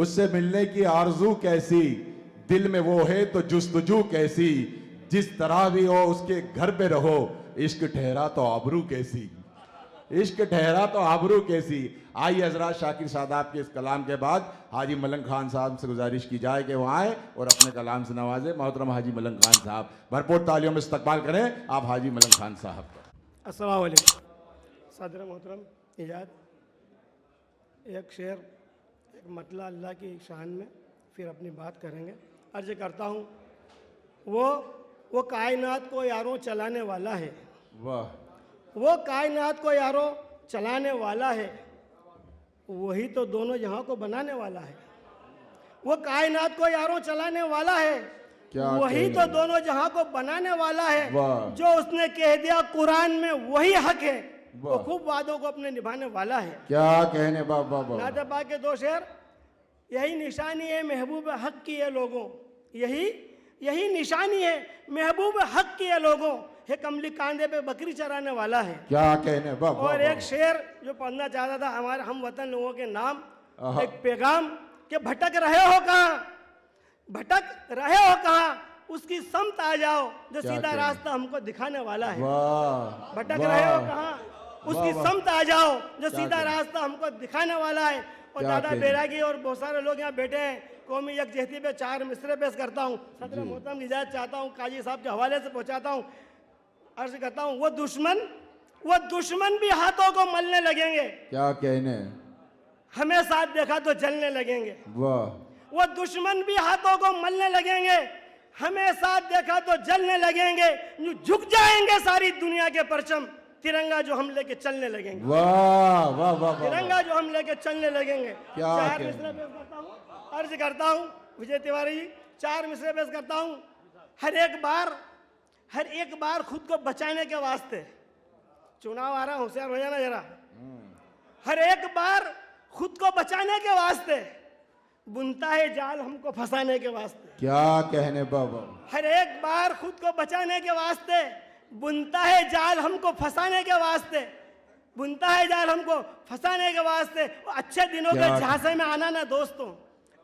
उससे मिलने की आरजू कैसी, दिल में वो है तो जुस्तजू कैसी, जिस तरह भी हो उसके घर पे रहो, इश्क ठहरा तो आबरू कैसी, इश्क ठहरा तो आबरू कैसी। आइए हजरात, शाकिर सादाब के इस कलाम के बाद हाजी मलंग खान साहब से गुजारिश की जाए कि वो आए और अपने कलाम से नवाजे। मोहतरम हाजी मलंग खान साहब, भरपूर तालियों में इस्तकबाल करें आप हाजी मलंग खान साहब का। अस्सलाम वालेकुम। सदर मोहतरम इजाज़, एक शेर एक मतला अल्लाह की शान में, फिर अपनी बात करेंगे। अर्ज करता हूँ, वो कायनात को यारों चलाने वाला है, वाह, वो कायनात को यारों चलाने वाला है, वही तो दोनों जहां को बनाने वाला है। वो कायनात को यारों चलाने वाला है, क्या वही कहने। तो दोनों जहां को बनाने वाला है। वाह। जो उसने कह दिया कुरान में वही हक है, वो वाह। खूब वादों को अपने निभाने वाला है। क्या कहने बाबा बाबा। नाते पाक के दो शेर, यही निशानी है महबूब हक की है लोगों, यही निशानी है महबूब हक की है लोगों, है कमली कांधे पे बकरी चराने वाला है। क्या कहने बाबा। और एक शेर जो पढ़ना चाहता था हमारे हम वतन लोगों के नाम, आहा। एक पैगाम कि भटक रहे हो कहाँ, भटक रहे हो कहाँ, उसकी समत आ जाओ जो क्या सीधा कहने। रास्ता हमको दिखाने वाला है। वाह, भटक वाह। रहे हो कहाँ, उसकी वाह। समत आ जाओ जो क्या सीधा कहने। रास्ता हमको दिखाने वाला है। और क्या दादा कहने। बैरागी और बहुत सारे लोग यहाँ बैठे हैं, कौमी यकजहती पे 4 मिसरे पेश करता हूँ। सदर मोहतरम निजात चाहता हूँ, काजी साहब के हवाले से पहुँचाता हूँ। अर्ज करता हूँ, वो दुश्मन भी हाथों को मलने लगेंगे, क्या कहने। हमें साथ देखा तो जलने लगेंगे। वाह, वो दुश्मन भी हाथों को मलने लगेंगे, हमें साथ देखा तो जलने लगेंगे। यूं झुक जाएंगे सारी दुनिया के परचम, तिरंगा जो हम लेके चलने लगेंगे। वाह, वाह, वाह, वाह। तिरंगा जो हम लेके चलने लगेंगे। क्या 4 कहने। मिसरे पेश करता हूँ, अर्ज करता हूँ विजय तिवारी जी, 4 मिसरे पेश करता हूँ। हर एक बार खुद को बचाने के वास्ते, चुनाव आ रहा, होशियार हो जाना जरा। हर एक बार खुद को बचाने के वास्ते बुनता है जाल हमको फंसाने के वास्ते। क्या कहने बाबा। हर एक बार खुद को बचाने के वास्ते बुनता है जाल हमको फंसाने के वास्ते, बुनता है जाल हमको फंसाने के वास्ते। अच्छे दिनों के क्या- झांसे में आना ना दोस्तों,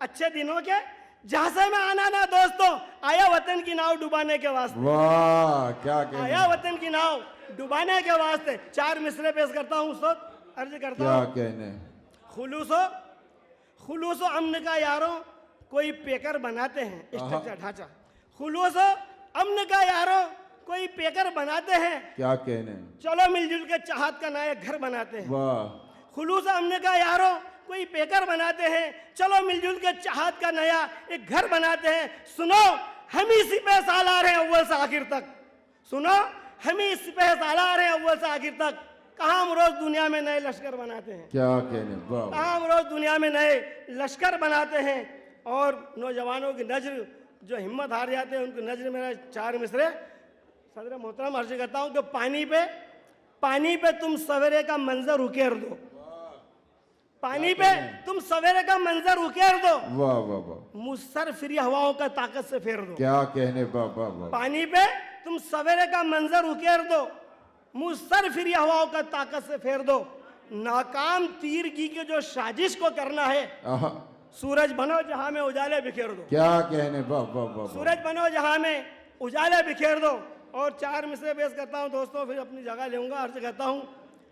अच्छे दिनों के झांसे में आना ना दोस्तों, आया वतन की नाव डुबाने के वास्ते, वाह, क्या कहने। आया वतन की नाव डुबाने के वास्ते। 4 मिसरे पेश करता हूँ, उस वक्त अर्ज करता क्या हूँ। कहने। खुलूसो अमन का यारों कोई पेकर बनाते हैं, स्ट्रक्चर ढांचा। खुलूसो अमन का यारों कोई पेकर बनाते हैं, क्या कहने। चलो मिलजुल के चाहत का नया घर बनाते हैं। वाह, खुलूस अमन का यारों कोई पेकर बनाते हैं, चलो मिलजुल के चाहत का नया एक घर बनाते हैं। सुनो हम ही सिपह सालार हैं अव्वल से आखिर तक, सुनो हम ही सिपह सालार हैं अव्वल से आखिर तक। कहाँ हम रोज दुनिया में नए लश्कर बनाते हैं, क्या कहने। वाह, कहाँ हम रोज दुनिया में नए लश्कर बनाते हैं। और नौजवानों की नजर जो हिम्मत हार जाते हैं उनकी नजर मेरा 4 मिसरे सदर मोहतरम अर्ज करता हूँ कि पानी पे तुम सवेरे का मंजर उकेर दो, पानी पे तुम सवेरे का मंजर उकेर दो, वाह, वाह, वाह। मुझसर फिरी हवाओं का ताकत से फेर दो। क्या कहने बाबा बाबा। पानी पे तुम सवेरे का मंजर उकेर दो, मुझसर फिरी हवाओं का ताकत से फेर दो। नाकाम तीरगी की जो साजिश को करना है, आहा। सूरज बनो जहां में उजाले बिखेर दो, क्या कहने बाबा बाबा। सूरज बनो जहां में उजाले बिखेर दो। और 4 मिसरे पेश करता हूं दोस्तों, फिर अपनी जगह लूंगा। अर्ज करता हूं,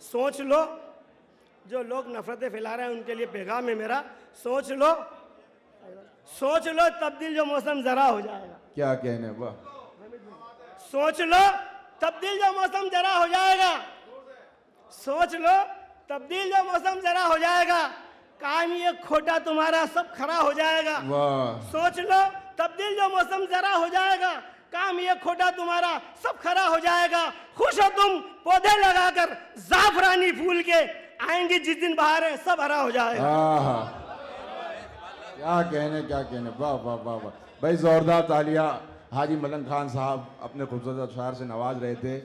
सोच लो जो लोग नफरतें फैला रहे हैं उनके लिए पैगाम है मेरा, सोच लो तब्दील जो मौसम जरा हो जाएगा। क्या कहने। वाह, सोच लो तब्दील जो मौसम जरा हो जाएगा, सोच लो तब्दील जो मौसम जरा हो जाएगा। काम ये खोटा तुम्हारा सब खरा हो जाएगा। वाह, सोच लो तब्दील जो मौसम जरा हो जाएगा, काम ये खोटा तुम्हारा सब खरा हो जाएगा। खुश हो तुम पौधे लगाकर जाफरानी फूल के, आएंगे जिस दिन बाहर है सब हरा हो जाएगा। आहा। क्या कहने, क्या कहने। वाह, वाह, वाह, वाह। भाई जोरदार तालियां। हाजी मलंग खान साहब अपने खूबसूरत अशार से नवाज रहे थे।